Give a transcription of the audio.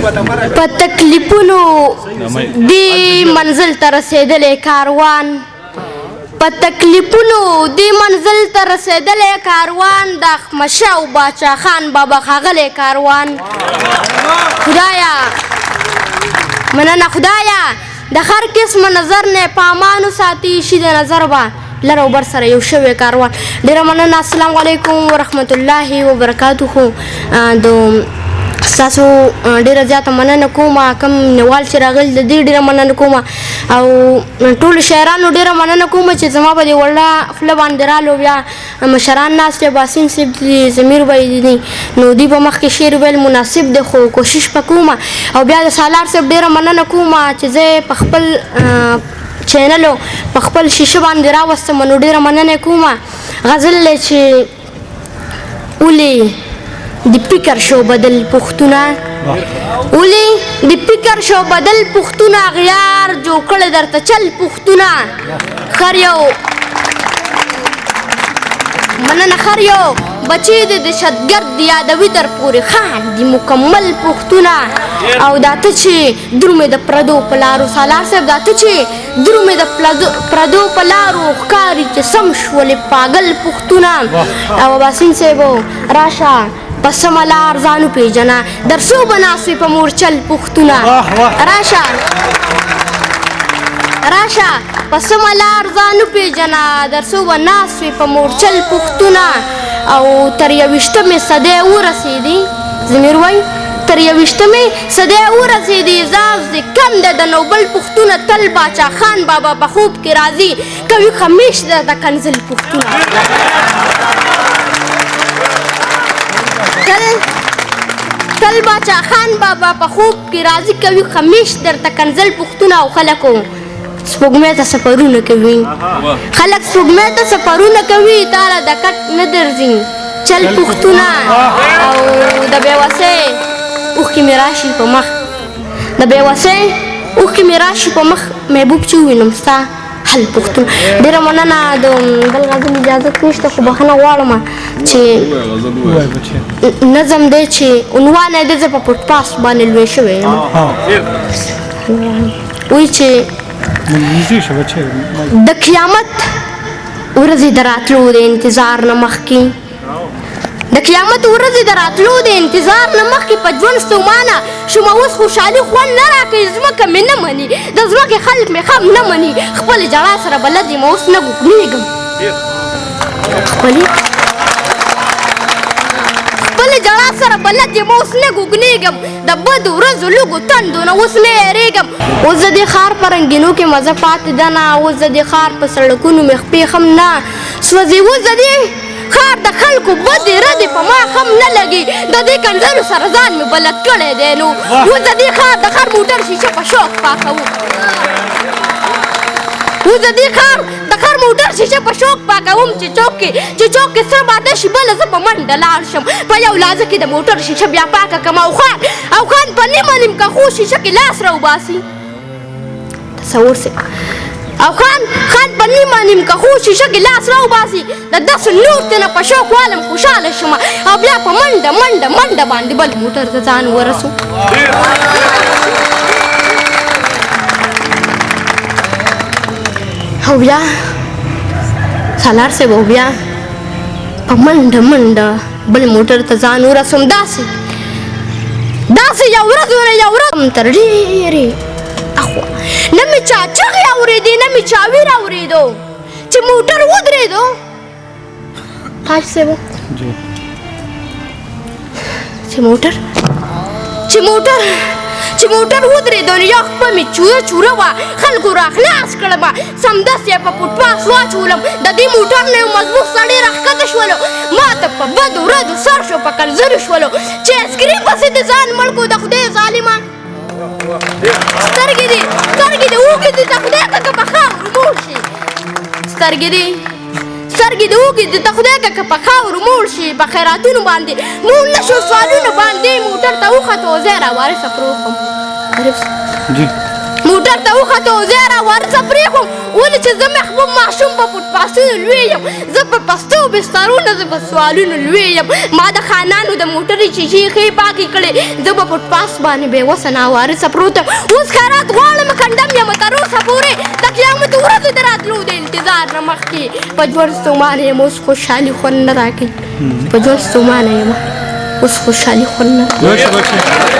په تکلیفونو دې منزل ته رسېدلی کاروان په تکلیفونو دې منزل ته رسېدلی کاروان د احمدشاه او باچا خان بابا ښاغلی کاروان خدایا مننه خدایا د هر قسمه نظر نه په امان وساتي شي د نظر به لر او بر سره یو شوی کاروان ډېره مننه السلام علیکم ورحمت الله وبرکاتهو د ستاسو ډېره زیاته مننه کوم کوم نیوال چې راغلي د دې ډېره مننه کوم او ټولو شاعرانو ډېره مننه کوم چې زما په دې وړه خوله باندې رالو بیا مشران ناست دی باسین صاحب دي ضمیر بھائی دي نو دوی په مخ کې شعر ویل مناسب دی خو کوشش به کوم او بیا د سالار صاحب ډېره مننه کوم چې زه په خپل چینلو په خپل شیشه باندې راوستم نو ډېره مننه کوم غزل چې ولې د فکر شو بدل پښتونه ولې د فکر شو بدل پښتونه غیار جو کړه درته چل پښتونه خر یو مننه خر یو بچی د دهشتګرد یادوي در پورې خان دي مکمل پښتونه او دا ته چې درومې د پردو په لارو سالار صاحب دا ته چې درومې د پردو په لارو ښکاري چې سم شولې پاگل پښتونه او باسین صاحب راشه په سمه لار ځان وپېژنه درسو به ناست وي په مورچل پښتونه راشه په سمه لار ځان وپېژنه درسو به ناست وي په مورچل پښتونه او تر 21مې صدۍ ورسېدې ضمیر وایي تر 21مې صدۍ ورسېدې اعزاز دې کم دی د نوبل پښتونه تل باچا خان بابا په خوب کې راځي کوي خمیش درته کنزل پښتونه تل باچا خان بابا په خوب کې راځي کوي خمیش درته کنزل پښتونه او خلکو سپوږمۍ ته سفرونه کوي خلک سپوږمۍ ته سفرونه کوي تاله د کټ نه درځي چل پښتونه او د بېوسۍ اوښکې مې راشي په مخ د بېوسۍ اوښکې مې راشي په مخ محبوب چې ووینم ستا حل پښتون ډېره مننه د بل غزل اجازت نشته خو بخښنه غواړم چې نظم دی چې عنوان یې دی زه په پټ پاس باندې لوی شوی یم وایي چې د قیامت ورځې د راتلو د انتظار نه مخکې د قیامت ورځې د راتلو د انتظار نه مخکې په ژوند ستومانه شومه اوس خوشحالي خوند نه راکوي ځمکه مې نه مني د ځمکې خلک مې خم نه مني خپلې ژړا سره بلد یم اوس نه ګوګنېږم خپلې ژړا سره بلد یم اوس نه ګوګنېږم د بدو ورځو لږو تندو نه اوس نه یېرېږم اوس د دې ښار په رنګینو کې مزه پاتې ده نه اوس د دې ښار په سړکونو مې خپې هم نه سوځي اوس د دې ښار د خلکو بدې ردې په ما هم نه لګي د دې کنځلو سره ځان مې بلد کړی دی نو اوس د دې ښار د هر موټر شیشه په شوق پاکوو اوس د دې ښار د هر موټر شیشه په شوق پاکوم چې چوک کې سره باده شي بله زه په منډه لاړ شم په یو لحظه کې د موټر شیشه بیا پاکه کړم او خان په نیمه نیمکخو شیشه کې لاس راوباسي تصور سي او خان په نیمه نیمکخو شیشه کې لاس راوباسي د داسې نور ته نه په شوق والم خوشحاله شم او بیا په منډه باندې بل موټر ته ځان ورسو او بیا سالار صاحب او بیا په منډه بل موټر ته ځان ورسوم داسې یو ورځ تر ډېرې اخوا نه مې چا چغې اورېدې نه مې چا ویر اورېدو چې موټر ودرېدو تاج صاحب چې موټر ودرېدو نو یو خپه مې چوره وه خلکو راخلاص کړم سمدستي یې په پټ پاس واچولم د دې موټر نه یو مضبوط سړی راښکته شولو ما ته په بدو ورځو سر شو په کنځلو شولو چې اسکرین پسې د ځان مړ کړو د خدای ظالمه سترګې دې اوږې دې د خدای که په خاورو موړ شي سترګې دې اوږې دې د خدای که په خاورو موړ شي په خیراتونو باندې موړ نه شو سوالونو باندې موټر ته وختو زه یې راوارثه پروت وم موټر ته وختو زه یې راورڅه پرېښوم ولې چې زه محبوب ماشوم په پټ پاسونو لوی یم زه په پستو بسترونه زه په سوالونو لوی یم ما د خانانو د موټرې شیشې ښې پاکې کړې زه په پټ پاس باندې بېوسه ناوارثه پروت یم اوس خیرات غواړم کنډم یم تر اوسه پورې د قیامت ورځې د راتلو د انتظار نه مخکې په ژوند ستومانه یم اوس خوشحالي خوند نه راکوي په ژوند ستومانه یم اوس خوشحالي خوند نه